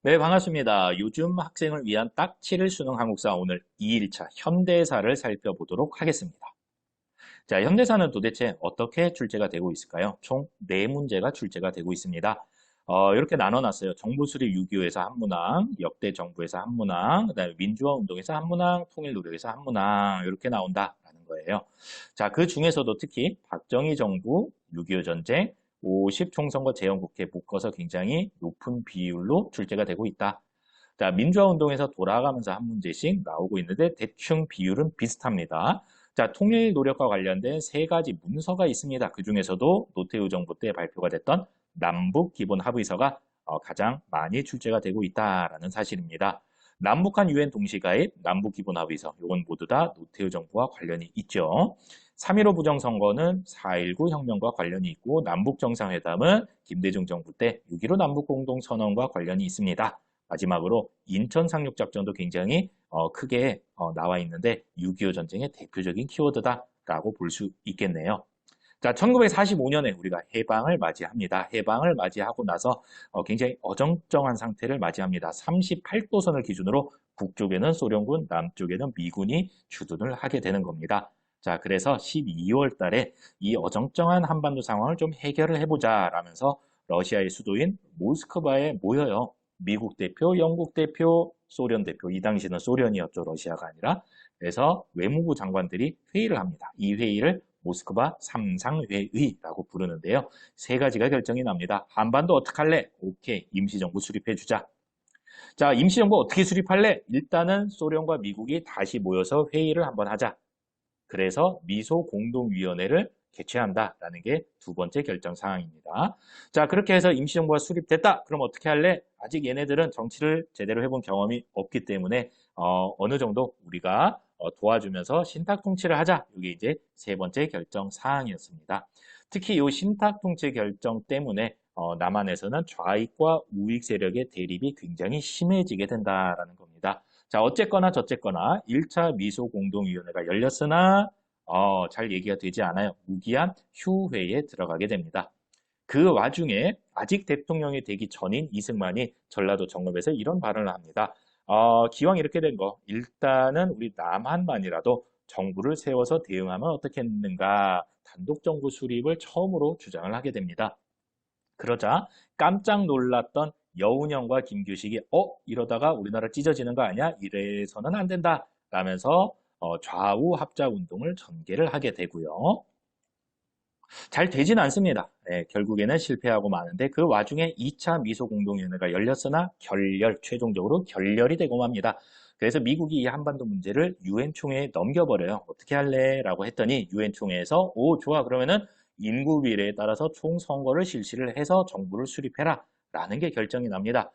네, 반갑습니다. 요즘 학생을 위한 딱 7일 수능 한국사 오늘 2일차 현대사를 살펴보도록 하겠습니다. 자, 현대사는 도대체 어떻게 출제가 되고 있을까요? 총 4문제가 출제가 되고 있습니다. 이렇게 나눠놨어요. 정부 수립 6.25에서 한 문항, 역대 정부에서 한 문항, 그다음에 민주화 운동에서 한 문항, 통일 노력에서 한 문항 이렇게 나온다라는 거예요. 자, 그 중에서도 특히 박정희 정부, 6.25 전쟁, 50 총선거 재헌국회 묶어서 굉장히 높은 비율로 출제가 되고 있다. 자, 민주화 운동에서 돌아가면서 한 문제씩 나오고 있는데 대충 비율은 비슷합니다. 자, 통일 노력과 관련된 3가지 문서가 있습니다. 그 중에서도 노태우 정부 때 발표가 됐던 남북 기본 합의서가 가장 많이 출제가 되고 있다라는 사실입니다. 남북한 유엔 동시가입, 남북 기본 합의서, 이건 모두 다 노태우 정부와 관련이 있죠. 3.15 부정선거는 4.19 혁명과 관련이 있고, 남북 정상회담은 김대중 정부 때 6.15 남북 공동선언과 관련이 있습니다. 마지막으로 인천 상륙작전도 굉장히 크게 나와 있는데 6.25 전쟁의 대표적인 키워드다라고 볼 수 있겠네요. 자, 1945년에 우리가 해방을 맞이합니다. 해방을 맞이하고 나서 굉장히 어정쩡한 상태를 맞이합니다. 38도선을 기준으로 북쪽에는 소련군, 남쪽에는 미군이 주둔을 하게 되는 겁니다. 자, 그래서 12월 달에 이 어정쩡한 한반도 상황을 좀 해결을 해보자 라면서 러시아의 수도인 모스크바에 모여요. 미국 대표, 영국 대표, 소련 대표, 이 당시는 소련이었죠. 러시아가 아니라. 그래서 외무부 장관들이 회의를 합니다. 이 회의를 모스크바 삼상회의라고 부르는데요. 3가지가 결정이 납니다. 한반도 어떡할래? 오케이, 임시정부 수립해주자. 자, 임시정부 어떻게 수립할래? 일단은 소련과 미국이 다시 모여서 회의를 한번 하자. 그래서 미소 공동위원회를 개최한다라는 게 2번째 결정 사항입니다. 자, 그렇게 해서 임시정부가 수립됐다. 그럼 어떻게 할래? 아직 얘네들은 정치를 제대로 해본 경험이 없기 때문에 어느 정도 우리가 도와주면서 신탁통치를 하자. 이게 이제 3번째 결정 사항이었습니다. 특히 이 신탁통치 결정 때문에 남한에서는 좌익과 우익 세력의 대립이 굉장히 심해지게 된다라는 겁니다. 자, 어쨌거나 저쨌거나 1차 미소공동위원회가 열렸으나 잘 얘기가 되지 않아요. 무기한 휴회에 들어가게 됩니다. 그 와중에 아직 대통령이 되기 전인 이승만이 전라도 정읍에서 이런 발언을 합니다. 기왕 이렇게 된 거 일단은 우리 남한만이라도 정부를 세워서 대응하면 어떻겠는가 단독 정부 수립을 처음으로 주장을 하게 됩니다. 그러자 깜짝 놀랐던 여운형과 김규식이 이러다가 우리나라 찢어지는 거 아니야? 이래서는 안 된다 라면서 좌우 합작 운동을 전개를 하게 되고요. 잘 되진 않습니다. 네, 결국에는 실패하고 마는데 그 와중에 2차 미소공동위원회가 열렸으나 최종적으로 결렬이 되고 맙니다. 그래서 미국이 이 한반도 문제를 유엔 총회에 넘겨버려요. 어떻게 할래? 라고 했더니 유엔 총회에서 좋아. 그러면은 인구 비례에 따라서 총선거를 실시를 해서 정부를 수립해라. 라는 게 결정이 납니다.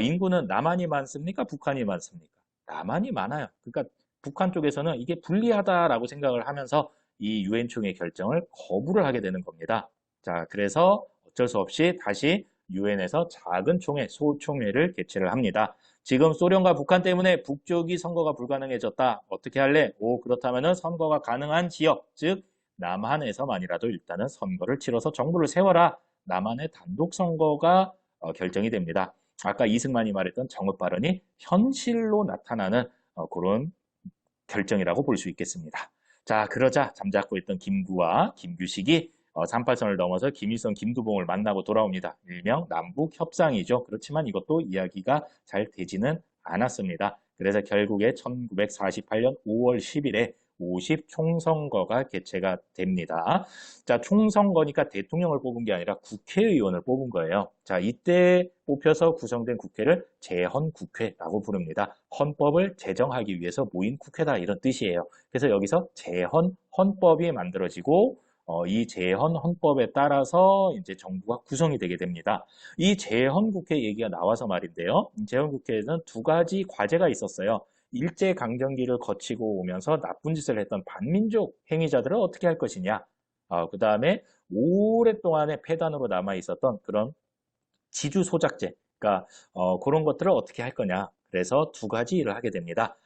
인구는 남한이 많습니까? 북한이 많습니까? 남한이 많아요. 그러니까 북한 쪽에서는 이게 불리하다라고 생각을 하면서 이 유엔 총회 결정을 거부를 하게 되는 겁니다. 자, 그래서 어쩔 수 없이 다시 유엔에서 작은 총회, 소총회를 개최를 합니다. 지금 소련과 북한 때문에 북쪽이 선거가 불가능해졌다. 어떻게 할래? 그렇다면은 선거가 가능한 지역, 즉 남한에서만이라도 일단은 선거를 치러서 정부를 세워라. 남한의 단독 선거가 결정이 됩니다. 아까 이승만이 말했던 정읍 발언이 현실로 나타나는 그런 결정이라고 볼 수 있겠습니다. 자, 그러자 잠자코 있던 김구와 김규식이 38선을 넘어서 김일성, 김두봉을 만나고 돌아옵니다. 일명 남북 협상이죠. 그렇지만 이것도 이야기가 잘 되지는 않았습니다. 그래서 결국에 1948년 5월 10일에 50 총선거가 개최가 됩니다. 자, 총선거니까 대통령을 뽑은 게 아니라 국회의원을 뽑은 거예요. 자, 이때 뽑혀서 구성된 국회를 재헌국회라고 부릅니다. 헌법을 제정하기 위해서 모인 국회다 이런 뜻이에요. 그래서 여기서 헌법이 만들어지고 이 재헌 헌법에 따라서 이제 정부가 구성이 되게 됩니다. 이 재헌국회 얘기가 나와서 말인데요. 재헌국회에는 2가지 과제가 있었어요. 일제강점기를 거치고 오면서 나쁜 짓을 했던 반민족 행위자들을 어떻게 할 것이냐. 그 다음에 오랫동안에 폐단으로 남아 있었던 그런 지주 소작제, 그러니까 그런 것들을 어떻게 할 거냐. 그래서 2가지 일을 하게 됩니다.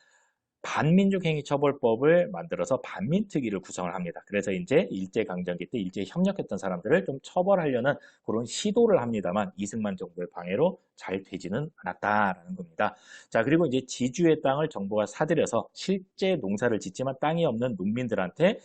반민족행위처벌법을 만들어서 반민특위를 구성을 합니다. 그래서 이제 일제강점기 때 일제에 협력했던 사람들을 좀 처벌하려는 그런 시도를 합니다만 이승만 정부의 방해로 잘 되지는 않았다라는 겁니다. 자, 그리고 이제 지주의 땅을 정부가 사들여서 실제 농사를 짓지만 땅이 없는 농민들한테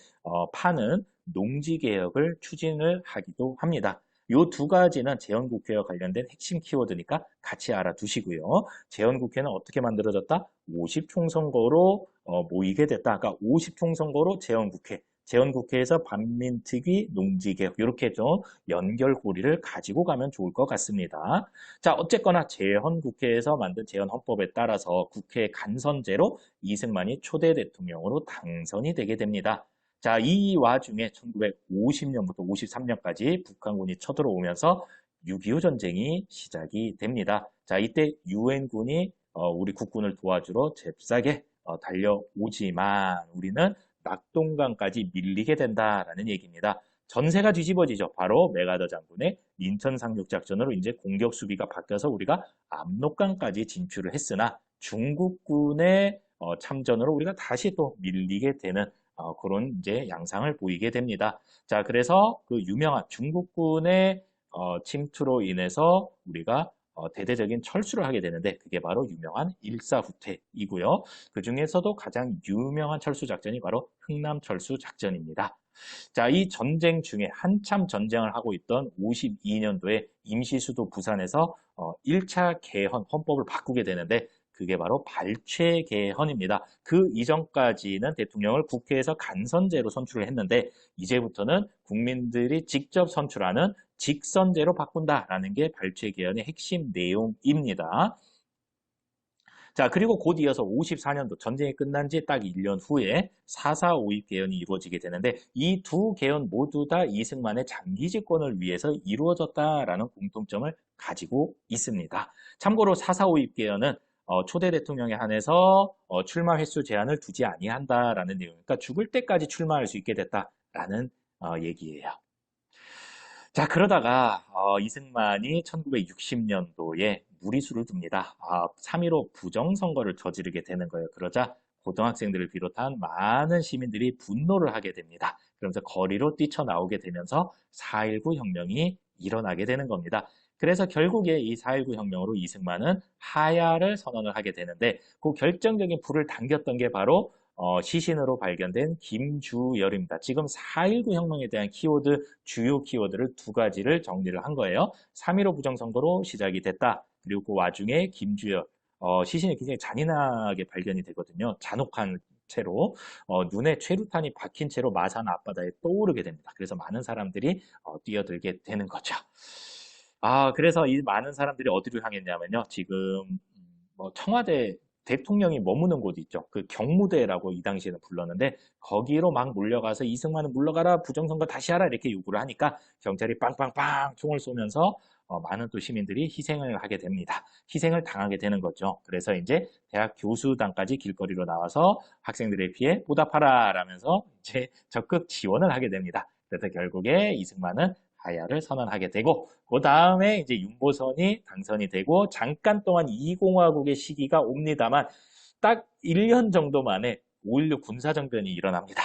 파는 농지개혁을 추진을 하기도 합니다. 요 두 가지는 재헌국회와 관련된 핵심 키워드니까 같이 알아두시고요. 재헌국회는 어떻게 만들어졌다? 50총선거로 모이게 됐다. 그러니까 50총선거로 재헌국회, 재헌국회에서 반민특위, 농지개혁 이렇게 좀 연결고리를 가지고 가면 좋을 것 같습니다. 자, 어쨌거나 재헌국회에서 만든 재헌헌법에 따라서 국회 간선제로 이승만이 초대 대통령으로 당선이 되게 됩니다. 자, 이 와중에 1950년부터 53년까지 북한군이 쳐들어오면서 6.25 전쟁이 시작이 됩니다. 자, 이때 유엔군이 우리 국군을 도와주러 잽싸게 달려오지만 우리는 낙동강까지 밀리게 된다라는 얘기입니다. 전세가 뒤집어지죠. 바로 맥아더 장군의 인천 상륙 작전으로 이제 공격 수비가 바뀌어서 우리가 압록강까지 진출을 했으나 중국군의 참전으로 우리가 다시 또 밀리게 되는 그런 이제 양상을 보이게 됩니다. 자, 그래서 그 유명한 중국군의 침투로 인해서 우리가 대대적인 철수를 하게 되는데 그게 바로 유명한 일사후퇴이고요. 그 중에서도 가장 유명한 철수 작전이 바로 흥남철수 작전입니다. 자, 이 전쟁 중에 한참 전쟁을 하고 있던 52년도에 임시수도 부산에서 1차 개헌 헌법을 바꾸게 되는데 그게 바로 발췌개헌입니다. 그 이전까지는 대통령을 국회에서 간선제로 선출을 했는데 이제부터는 국민들이 직접 선출하는 직선제로 바꾼다라는 게 발췌개헌의 핵심 내용입니다. 자, 그리고 곧 이어서 54년도 전쟁이 끝난 지 딱 1년 후에 4.4.5.2 개헌이 이루어지게 되는데 이 두 개헌 모두 다 이승만의 장기 집권을 위해서 이루어졌다라는 공통점을 가지고 있습니다. 참고로 4.4.5.2 개헌은 초대 대통령에 한해서 출마 횟수 제한을 두지 아니한다라는 내용이니까 죽을 때까지 출마할 수 있게 됐다라는 얘기예요. 자, 그러다가 이승만이 1960년도에 무리수를 둡니다. 3.15 부정선거를 저지르게 되는 거예요. 그러자 고등학생들을 비롯한 많은 시민들이 분노를 하게 됩니다. 그러면서 거리로 뛰쳐나오게 되면서 4.19 혁명이 일어나게 되는 겁니다. 그래서 결국에 이 4.19 혁명으로 이승만은 하야를 선언을 하게 되는데 그 결정적인 불을 당겼던 게 바로 시신으로 발견된 김주열입니다. 지금 4.19 혁명에 대한 키워드, 주요 키워드를 두 가지를 정리를 한 거예요. 3.15 부정선거로 시작이 됐다. 그리고 그 와중에 김주열, 시신이 굉장히 잔인하게 발견이 되거든요. 잔혹한 채로 눈에 최루탄이 박힌 채로 마산 앞바다에 떠오르게 됩니다. 그래서 많은 사람들이 뛰어들게 되는 거죠. 그래서 이 많은 사람들이 어디로 향했냐면요. 지금 뭐 청와대 대통령이 머무는 곳 있죠. 그 경무대라고 이 당시에는 불렀는데 거기로 막 몰려가서 이승만은 물러가라, 부정선거 다시 하라 이렇게 요구를 하니까 경찰이 빵빵빵 총을 쏘면서 많은 또 시민들이 희생을 하게 됩니다. 희생을 당하게 되는 거죠. 그래서 이제 대학 교수단까지 길거리로 나와서 학생들의 피해 보답하라 라면서 이제 적극 지원을 하게 됩니다. 그래서 결국에 이승만은 하야를 선언하게 되고 그 다음에 이제 윤보선이 당선이 되고 잠깐 동안 이공화국의 시기가 옵니다만 딱 1년 정도 만에 5.16 군사정변이 일어납니다.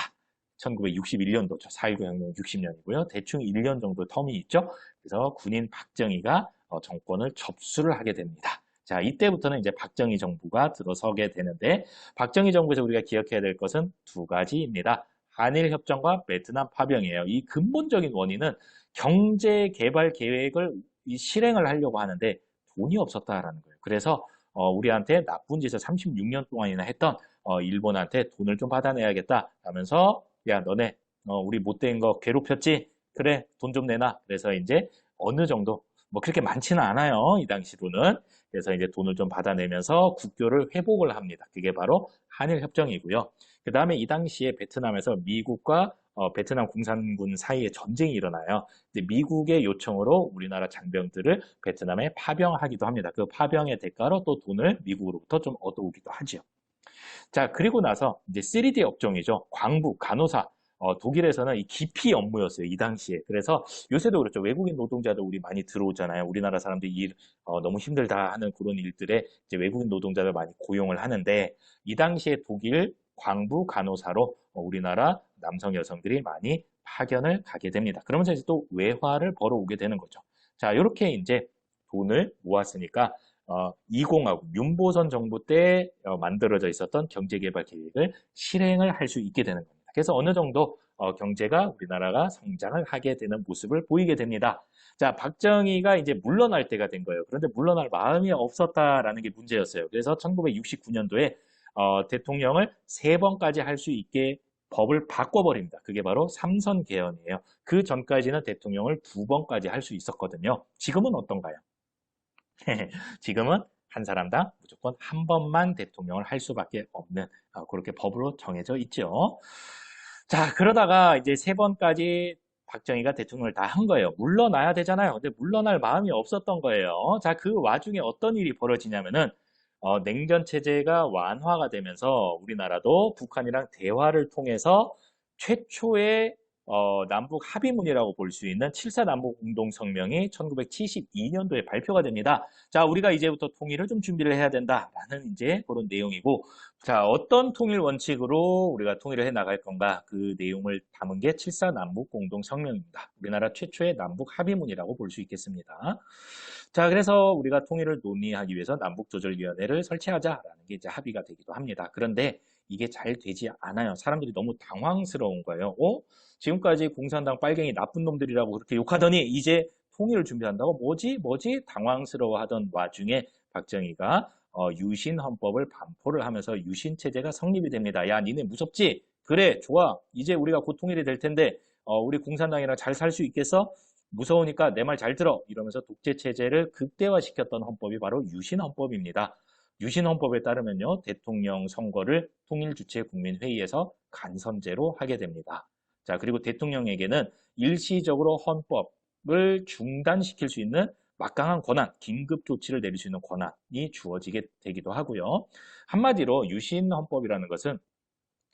1961년도죠. 4.19 혁명 60년이고요. 대충 1년 정도 텀이 있죠. 그래서 군인 박정희가 정권을 접수를 하게 됩니다. 자, 이때부터는 이제 박정희 정부가 들어서게 되는데 박정희 정부에서 우리가 기억해야 될 것은 두 가지입니다. 한일협정과 베트남 파병이에요. 이 근본적인 원인은 경제 개발 계획을 실행을 하려고 하는데 돈이 없었다라는 거예요. 그래서 우리한테 나쁜 짓을 36년 동안이나 했던 일본한테 돈을 좀 받아내야겠다 하면서 야 너네 우리 못된 거 괴롭혔지? 그래 돈 좀 내놔. 그래서 이제 어느 정도 뭐 그렇게 많지는 않아요. 이 당시로는. 그래서 이제 돈을 좀 받아내면서 국교를 회복을 합니다. 그게 바로 한일협정이고요. 그 다음에 이 당시에 베트남에서 미국과 베트남 공산군 사이에 전쟁이 일어나요. 근데 미국의 요청으로 우리나라 장병들을 베트남에 파병하기도 합니다. 그 파병의 대가로 또 돈을 미국으로부터 좀 얻어오기도 하죠. 자, 그리고 나서 이제 3D 업종이죠. 광부, 간호사, 독일에서는 이 기피 업무였어요. 이 당시에. 그래서 요새도 그렇죠. 외국인 노동자들 우리 많이 들어오잖아요. 우리나라 사람들이 너무 힘들다 하는 그런 일들에 이제 외국인 노동자들 많이 고용을 하는데 이 당시에 독일 광부 간호사로 우리나라 남성 여성들이 많이 파견을 가게 됩니다. 그러면서 이제 또 외화를 벌어오게 되는 거죠. 자, 이렇게 이제 돈을 모았으니까 20하고 윤보선 정부 때 만들어져 있었던 경제개발 계획을 실행을 할 수 있게 되는 겁니다. 그래서 어느 정도 경제가 우리나라가 성장을 하게 되는 모습을 보이게 됩니다. 자, 박정희가 이제 물러날 때가 된 거예요. 그런데 물러날 마음이 없었다라는 게 문제였어요. 그래서 1969년도에 대통령을 3번까지 할 수 있게 법을 바꿔버립니다. 그게 바로 삼선 개헌이에요. 그 전까지는 대통령을 2번까지 할 수 있었거든요. 지금은 어떤가요? 지금은 한 사람당 무조건 한 번만 대통령을 할 수밖에 없는 그렇게 법으로 정해져 있죠. 자, 그러다가 이제 3번까지 박정희가 대통령을 다 한 거예요. 물러나야 되잖아요. 근데 물러날 마음이 없었던 거예요. 자, 그 와중에 어떤 일이 벌어지냐면은 냉전 체제가 완화가 되면서 우리나라도 북한이랑 대화를 통해서 최초의 남북 합의문이라고 볼 수 있는 7.4 남북공동성명이 1972년도에 발표가 됩니다. 자, 우리가 이제부터 통일을 좀 준비를 해야 된다라는 이제 그런 내용이고, 자, 어떤 통일 원칙으로 우리가 통일을 해 나갈 건가 그 내용을 담은 게 7.4 남북공동성명입니다. 우리나라 최초의 남북 합의문이라고 볼 수 있겠습니다. 자, 그래서 우리가 통일을 논의하기 위해서 남북조절위원회를 설치하자라는 게 이제 합의가 되기도 합니다. 그런데 이게 잘 되지 않아요. 사람들이 너무 당황스러운 거예요. 지금까지 공산당 빨갱이 나쁜 놈들이라고 그렇게 욕하더니 이제 통일을 준비한다고? 뭐지? 당황스러워하던 와중에 박정희가 유신 헌법을 반포를 하면서 유신 체제가 성립이 됩니다. 야, 니네 무섭지? 그래, 좋아. 이제 우리가 곧 통일이 될 텐데 우리 공산당이랑 잘 살 수 있겠어? 무서우니까 내 말 잘 들어. 이러면서 독재 체제를 극대화시켰던 헌법이 바로 유신 헌법입니다. 유신 헌법에 따르면요, 대통령 선거를 통일주체국민회의에서 간선제로 하게 됩니다. 자, 그리고 대통령에게는 일시적으로 헌법을 중단시킬 수 있는 막강한 권한, 긴급 조치를 내릴 수 있는 권한이 주어지게 되기도 하고요. 한마디로 유신 헌법이라는 것은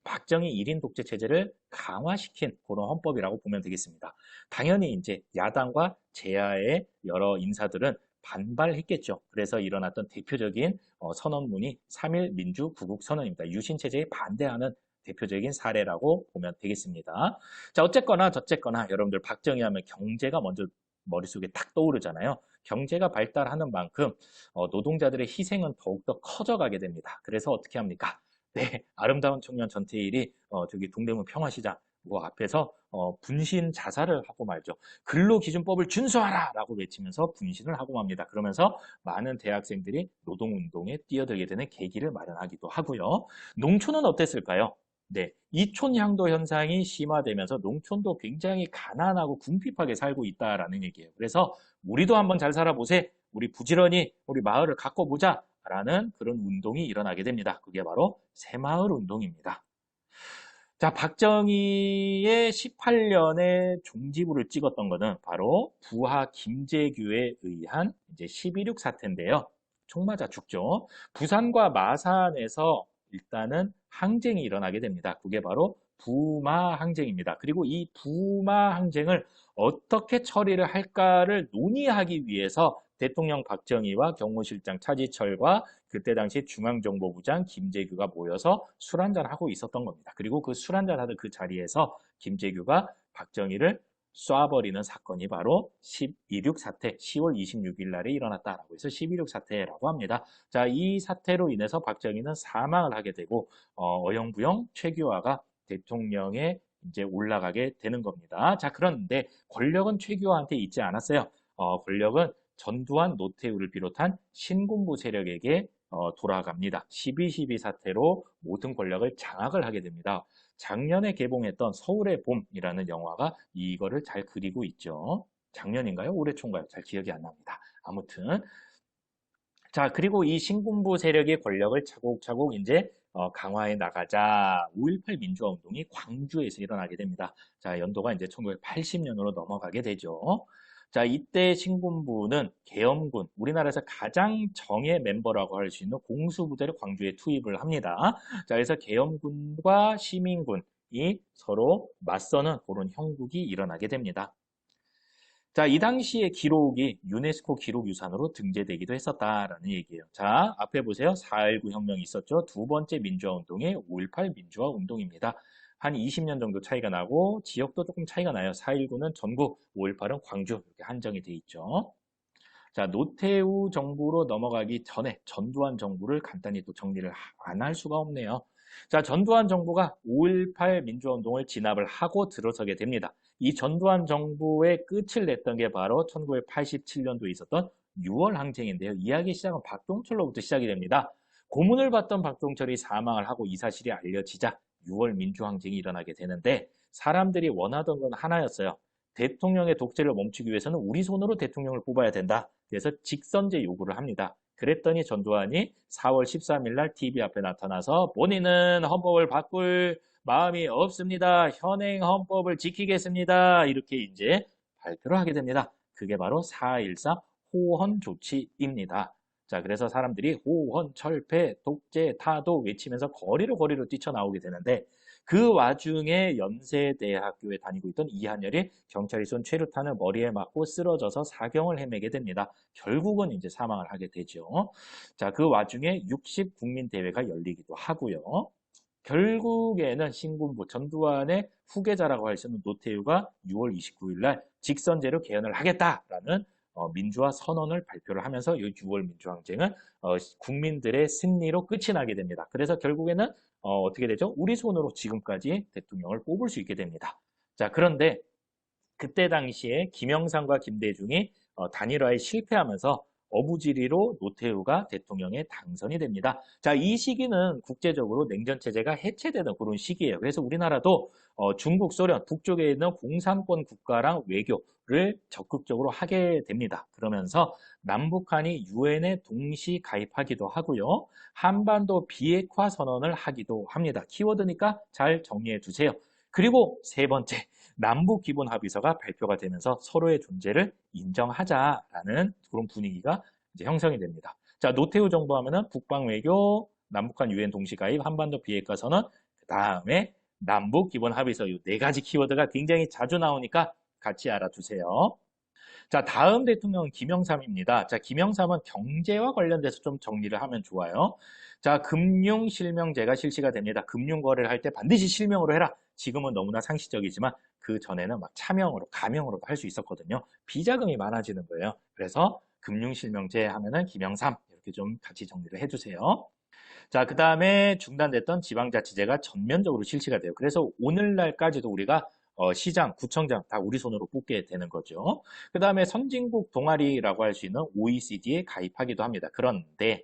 박정희 1인 독재 체제를 강화시킨 그런 헌법이라고 보면 되겠습니다. 당연히 이제 야당과 제야의 여러 인사들은 반발했겠죠. 그래서 일어났던 대표적인 선언문이 3.1 민주구국선언입니다. 유신체제에 반대하는 대표적인 사례라고 보면 되겠습니다. 자, 어쨌거나 저쨌거나 여러분들 박정희 하면 경제가 먼저 머릿속에 딱 떠오르잖아요. 경제가 발달하는 만큼 노동자들의 희생은 더욱더 커져가게 됩니다. 그래서 어떻게 합니까? 네, 아름다운 청년 전태일이 저기 동대문 평화시장 그 앞에서 분신 자살을 하고 말죠. 근로기준법을 준수하라! 라고 외치면서 분신을 하고 맙니다. 그러면서 많은 대학생들이 노동운동에 뛰어들게 되는 계기를 마련하기도 하고요. 농촌은 어땠을까요? 네, 이촌향도 현상이 심화되면서 농촌도 굉장히 가난하고 궁핍하게 살고 있다라는 얘기예요. 그래서 우리도 한번 잘 살아보세. 우리 부지런히 우리 마을을 가꿔보자. 라는 그런 운동이 일어나게 됩니다. 그게 바로 새마을 운동입니다. 자, 박정희의 18년에 종지부를 찍었던 것은 바로 부하 김재규에 의한 이제 12.6 사태인데요. 총 맞아 죽죠. 부산과 마산에서 일단은 항쟁이 일어나게 됩니다. 그게 바로 부마 항쟁입니다. 그리고 이 부마 항쟁을 어떻게 처리를 할까를 논의하기 위해서 대통령 박정희와 경호실장 차지철과 그때 당시 중앙정보부장 김재규가 모여서 술 한잔하고 있었던 겁니다. 그리고 그 술 한잔하던 그 자리에서 김재규가 박정희를 쏴버리는 사건이 바로 12.6 사태, 10월 26일 날에 일어났다라고 해서 12.6 사태라고 합니다. 자, 이 사태로 인해서 박정희는 사망을 하게 되고 어영부영 최규하가 대통령에 이제 올라가게 되는 겁니다. 자, 그런데 권력은 최규하한테 있지 않았어요. 권력은 전두환, 노태우를 비롯한 신군부 세력에게 돌아갑니다. 12.12 사태로 모든 권력을 장악을 하게 됩니다. 작년에 개봉했던 서울의 봄이라는 영화가 이거를 잘 그리고 있죠. 작년인가요? 올해 초인가요? 잘 기억이 안 납니다. 아무튼 자, 그리고 이 신군부 세력의 권력을 차곡차곡 이제 강화해 나가자 5.18 민주화 운동이 광주에서 일어나게 됩니다. 자, 연도가 이제 1980년으로 넘어가게 되죠. 자, 이때 신군부는 계엄군, 우리나라에서 가장 정예 멤버라고 할 수 있는 공수부대를 광주에 투입을 합니다. 자, 그래서 계엄군과 시민군, 서로 맞서는 그런 형국이 일어나게 됩니다. 자, 이 당시의 기록이 유네스코 기록유산으로 등재되기도 했었다라는 얘기예요. 자, 앞에 보세요. 4.19 혁명이 있었죠. 두 번째 민주화 운동이 5.18 민주화 운동입니다. 한 20년 정도 차이가 나고 지역도 조금 차이가 나요. 4.19는 전국, 5.18은 광주 이렇게 한정이 돼 있죠. 자, 노태우 정부로 넘어가기 전에 전두환 정부를 간단히 또 정리를 안 할 수가 없네요. 자, 전두환 정부가 5.18 민주화운동을 진압을 하고 들어서게 됩니다. 이 전두환 정부의 끝을 냈던 게 바로 1987년도에 있었던 6월 항쟁인데요. 이야기 시작은 박동철로부터 시작이 됩니다. 고문을 받던 박동철이 사망을 하고 이 사실이 알려지자 6월 민주항쟁이 일어나게 되는데 사람들이 원하던 건 하나였어요. 대통령의 독재를 멈추기 위해서는 우리 손으로 대통령을 뽑아야 된다. 그래서 직선제 요구를 합니다. 그랬더니 전두환이 4월 13일 날 TV 앞에 나타나서 본인은 헌법을 바꿀 마음이 없습니다. 현행 헌법을 지키겠습니다. 이렇게 이제 발표를 하게 됩니다. 그게 바로 4.14 호헌 조치입니다. 자, 그래서 사람들이 호헌, 철폐, 독재, 타도 외치면서 거리로 뛰쳐나오게 되는데 그 와중에 연세대학교에 다니고 있던 이한열이 경찰이 쏜 최루탄을 머리에 맞고 쓰러져서 사경을 헤매게 됩니다. 결국은 이제 사망을 하게 되죠. 자, 그 와중에 60 국민대회가 열리기도 하고요. 결국에는 신군부 전두환의 후계자라고 할 수 있는 노태우가 6월 29일 날 직선제로 개헌을 하겠다라는 민주화 선언을 발표를 하면서 이 6월 민주항쟁은 국민들의 승리로 끝이 나게 됩니다. 그래서 결국에는 어떻게 되죠? 우리 손으로 지금까지 대통령을 뽑을 수 있게 됩니다. 자, 그런데 그때 당시에 김영삼과 김대중이 단일화에 실패하면서 어부지리로 노태우가 대통령에 당선이 됩니다. 자, 이 시기는 국제적으로 냉전체제가 해체되는 그런 시기예요. 그래서 우리나라도 중국, 소련, 북쪽에 있는 공산권 국가랑 외교를 적극적으로 하게 됩니다. 그러면서 남북한이 유엔에 동시 가입하기도 하고요. 한반도 비핵화 선언을 하기도 합니다. 키워드니까 잘 정리해 두세요. 그리고 세 번째, 남북 기본 합의서가 발표가 되면서 서로의 존재를 인정하자라는 그런 분위기가 이제 형성이 됩니다. 자, 노태우 정부 하면은 북방 외교, 남북한 유엔 동시 가입, 한반도 비핵화 선언, 그 다음에 남북 기본 합의서 이 네 가지 키워드가 굉장히 자주 나오니까 같이 알아두세요. 자, 다음 대통령은 김영삼입니다. 자, 김영삼은 경제와 관련돼서 좀 정리를 하면 좋아요. 자, 금융실명제가 실시가 됩니다. 금융거래를 할 때 반드시 실명으로 해라. 지금은 너무나 상식적이지만 그 전에는 막 차명으로, 가명으로도 할 수 있었거든요. 비자금이 많아지는 거예요. 그래서 금융실명제 하면은 김영삼 이렇게 좀 같이 정리를 해주세요. 자, 그 다음에 중단됐던 지방자치제가 전면적으로 실시가 돼요. 그래서 오늘날까지도 우리가 시장, 구청장 다 우리 손으로 뽑게 되는 거죠. 그 다음에 선진국 동아리라고 할 수 있는 OECD에 가입하기도 합니다. 그런데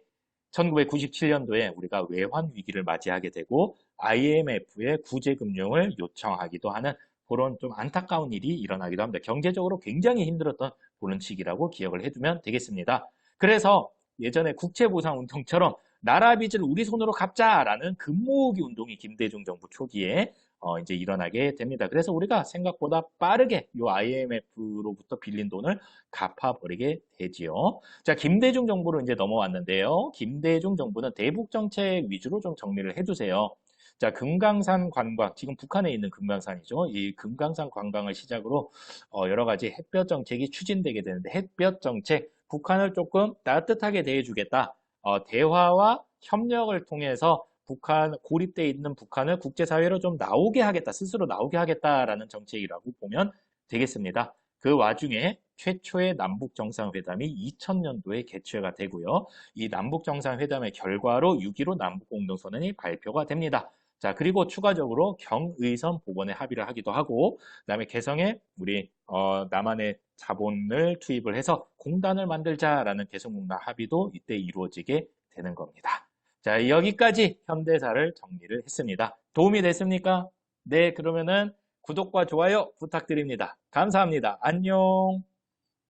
1997년도에 우리가 외환 위기를 맞이하게 되고 IMF의 구제금융을 요청하기도 하는 그런 좀 안타까운 일이 일어나기도 합니다. 경제적으로 굉장히 힘들었던 그런 시기라고 기억을 해두면 되겠습니다. 그래서 예전에 국채보상운동처럼 나라 빚을 우리 손으로 갚자라는 금모으기 운동이 김대중 정부 초기에 이제 일어나게 됩니다. 그래서 우리가 생각보다 빠르게 이 IMF로부터 빌린 돈을 갚아버리게 되지요. 자, 김대중 정부로 이제 넘어왔는데요. 김대중 정부는 대북 정책 위주로 좀 정리를 해주세요. 자, 금강산 관광, 지금 북한에 있는 금강산이죠. 이 금강산 관광을 시작으로 여러 가지 햇볕 정책이 추진되게 되는데 햇볕 정책, 북한을 조금 따뜻하게 대해주겠다. 대화와 협력을 통해서 북한, 고립돼 있는 북한을 국제사회로 좀 나오게 하겠다, 스스로 나오게 하겠다라는 정책이라고 보면 되겠습니다. 그 와중에 최초의 남북정상회담이 2000년도에 개최가 되고요. 이 남북정상회담의 결과로 6.15 남북공동선언이 발표가 됩니다. 자, 그리고 추가적으로 경의선 복원에 합의를 하기도 하고, 그다음에 개성에 우리 남한의 자본을 투입을 해서 공단을 만들자라는 개성공단 합의도 이때 이루어지게 되는 겁니다. 자, 여기까지 현대사를 정리를 했습니다. 도움이 됐습니까? 네, 그러면은 구독과 좋아요 부탁드립니다. 감사합니다. 안녕.